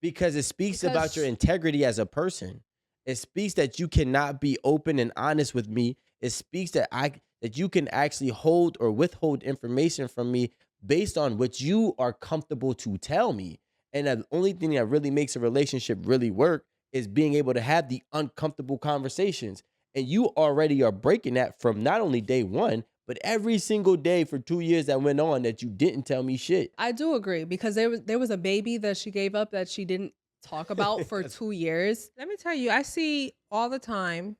Because it speaks about your integrity as a person. It speaks that you cannot be open and honest with me. It speaks that that you can actually hold or withhold information from me based on what you are comfortable to tell me. And the only thing that really makes a relationship really work is being able to have the uncomfortable conversations. And you already are breaking that from not only day one, but every single day for 2 years that went on that you didn't tell me shit. I do agree, because there was a baby that she gave up that she didn't talk about for 2 years. Let me tell you, I see all the time,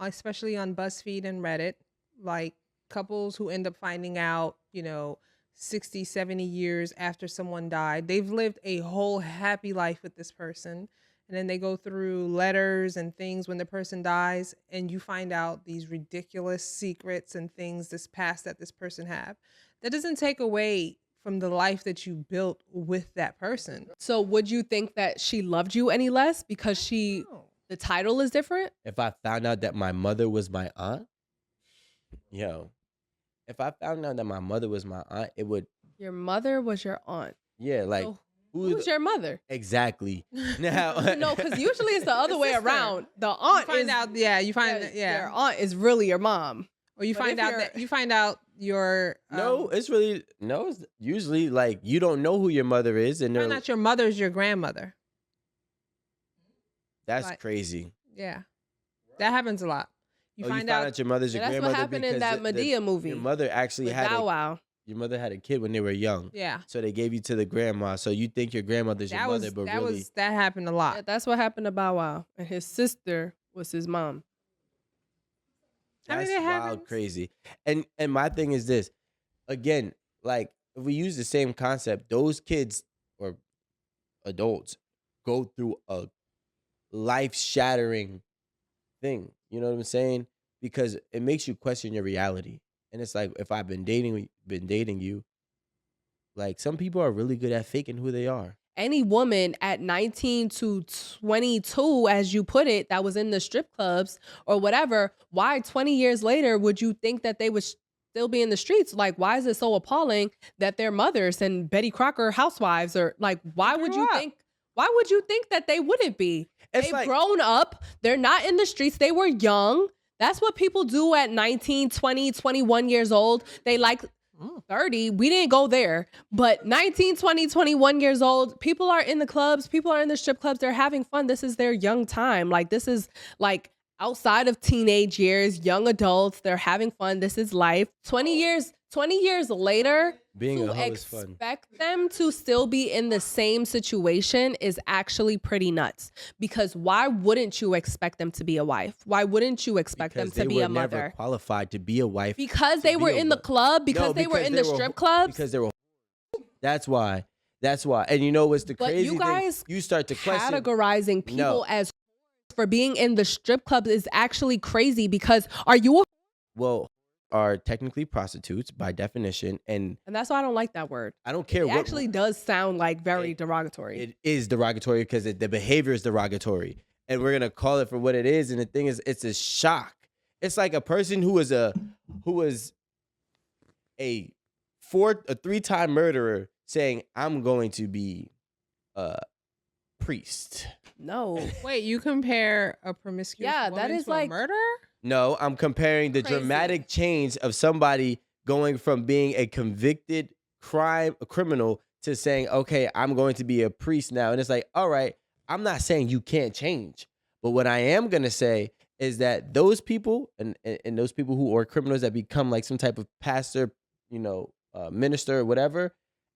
especially on BuzzFeed and Reddit, like couples who end up finding out, 60, 70 years after someone died. They've lived a whole happy life with this person. And then they go through letters and things when the person dies, and you find out these ridiculous secrets and things, this past that this person have. That doesn't take away from the life that you built with that person. So would you think that she loved you any less because the title is different? If I found out that my mother was my aunt, if I found out that my mother was my aunt, it would. Your mother was your aunt. Yeah, like. So who's your mother? Exactly. Now, no, because usually it's the other way around. The aunt your aunt is really your mom. Or you find out your it's usually like you don't know who your mother is, and find out your mother's your grandmother. That's crazy. Yeah, that happens a lot. You find out your mother's your grandmother. That's what happened in that Medea movie. Your mother actually had Bow Wow. Your mother had a kid when they were young. Yeah. So they gave you to the grandma. So you think your grandmother's your mother, but really that happened a lot. Yeah, that's what happened to Bow Wow, and his sister was his mom. That's wild, crazy. And my thing is this, again, like if we use the same concept, those kids or adults go through a life-shattering thing. You know what I'm saying? Because it makes you question your reality. And it's like, if I've been dating you, like some people are really good at faking who they are. Any woman at 19 to 22, as you put it, that was in the strip clubs or whatever, why 20 years later would you think that they would still be in the streets? Like, why is it so appalling that their mothers and Betty Crocker housewives are like, why would you think that they wouldn't be? They've grown up. They're not in the streets. They were young. That's what people do at 19, 20, 21 years old. They like 30. We didn't go there. But 19, 20, 21 years old, people are in the clubs. People are in the strip clubs. They're having fun. This is their young time. Like, this is like outside of teenage years, young adults. They're having fun. This is life. 20 years later, being to a hoe is fun. Expect them to still be in the same situation is actually pretty nuts. Because why wouldn't you expect them to be a wife? Why wouldn't you expect them to be a mother? They were never qualified to be a wife. Because they were in the club? Because they were in the strip clubs? Because they were. That's why. And you know what's the crazy thing? But you guys you start to question. Categorizing people as for being in the strip club is actually crazy, because are you a are technically prostitutes by definition, and that's why I don't like that word. I don't care. It actually does sound like very derogatory. It is derogatory because the behavior is derogatory, and we're gonna call it for what it is. And the thing is, it's a shock. It's like a person who was a 3-time murderer saying, "I'm going to be a priest." No, wait, you compare a promiscuous woman that is to like a murderer? No, I'm comparing the dramatic change of somebody going from being a convicted criminal to saying, okay, I'm going to be a priest now. And it's like, all right, I'm not saying you can't change. But what I am going to say is that those people and those people who are criminals that become like some type of pastor, minister or whatever,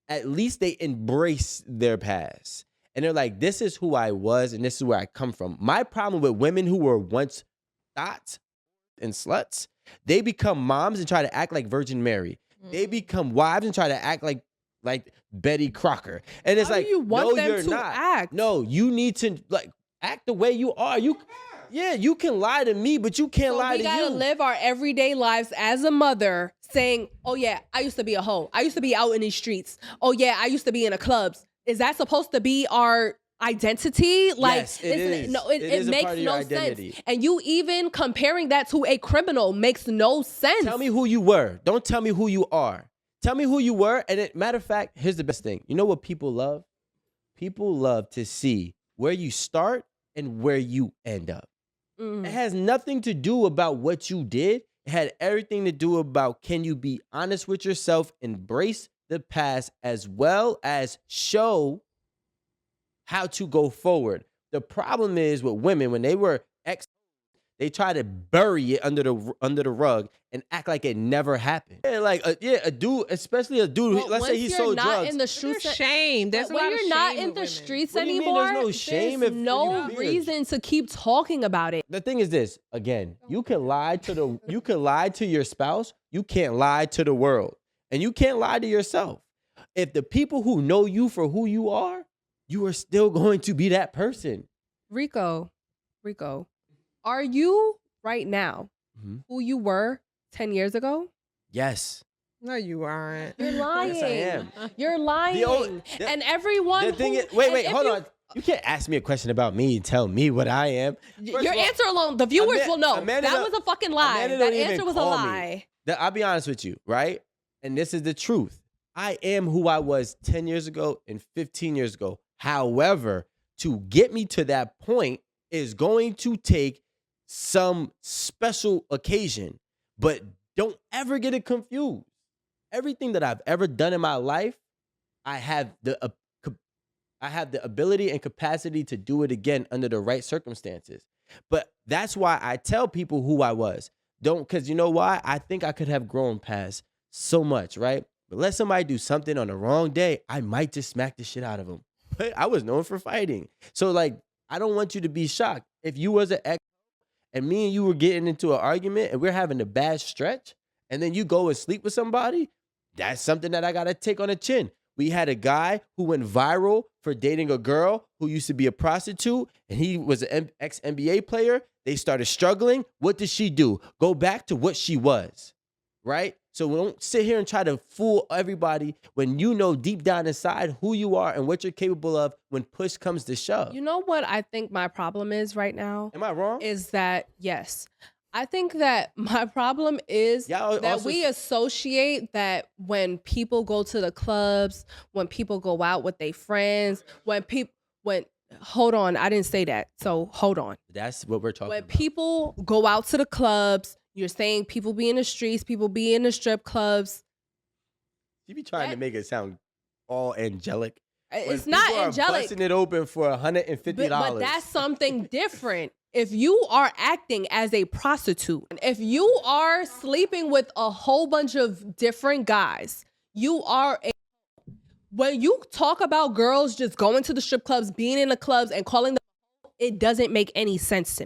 at least they embrace their past. And they're like, this is who I was and this is where I come from. My problem with women who were once thoughts and sluts, they become moms and try to act like Virgin Mary. They become wives and try to act like Betty Crocker. And it's like, you want them you're to not. act? No, you need to act the way you are. You can lie to me, but you can't lie to you. We gotta live our everyday lives as a mother saying, oh yeah, I used to be a hoe. I used to be out in these streets. Oh yeah, I used to be in the clubs. Is that supposed to be our identity? Like, yes, it is. No, it makes no sense. And you even comparing that to a criminal makes no sense. Tell me who you were. Don't tell me who you are. Tell me who you were. And matter of fact, here's the best thing. You know what people love? people love to see where you start and where you end up. It has nothing to do about what you did. It had everything to do about, can you be honest with yourself, embrace the past, as well as show how to go forward. The problem is with women, when they were they try to bury it under the rug and act like it never happened. Yeah, like a dude, especially a dude. Well, let's say he sold drugs. In the streets, There's shame. There's a when lot of you're not shame in with the women. streets What do you mean anymore, there's no shame there's if no you- reason to keep talking about it. The thing is this, again, you can lie to your spouse, you can't lie to the world, and you can't lie to yourself. If the people who know you for who you are still going to be that person. Rico, are you right now who you were 10 years ago? Yes. No, you aren't. You're lying. Yes, I am. You're lying. And everyone The thing who, is, wait, and hold if on. You can't ask me a question about me and tell me what I am. Your answer alone, the viewers will know. Amanda That was a fucking lie. Amanda That don't even answer was a call me. lie. I'll be honest with you, right? And this is the truth. I am who I was 10 years ago and 15 years ago. However, to get me to that point is going to take some special occasion. But don't ever get it confused. Everything that I've ever done in my life, I have the ability and capacity to do it again under the right circumstances. But that's why I tell people who I was. Because you know why? I think I could have grown past so much, right? But let somebody do something on the wrong day, I might just smack the shit out of them. But I was known for fighting. So, like, I don't want you to be shocked. If you was an ex and me and you were getting into an argument and we're having a bad stretch, and then you go and sleep with somebody, that's something that I got to take on the chin. We had a guy who went viral for dating a girl who used to be a prostitute, and he was an ex-NBA player. They started struggling. What did she do? Go back to what she was, right? So we don't sit here and try to fool everybody when you know deep down inside who you are and what you're capable of when push comes to shove. You know what I think my problem is right now? Am I wrong? Is that, yes. I think that my problem is Y'all that also we associate that when people go to the clubs, when people go out with their friends, hold on, I didn't say that. So hold on. That's what we're talking When about. people go out to the clubs, you're saying people be in the streets, people be in the strip clubs. You be trying to make it sound all angelic. It's When not people are angelic. busting it open for $150. But that's something different. If you are acting as a prostitute, if you are sleeping with a whole bunch of different guys, when you talk about girls just going to the strip clubs, being in the clubs and calling them, it doesn't make any sense to me.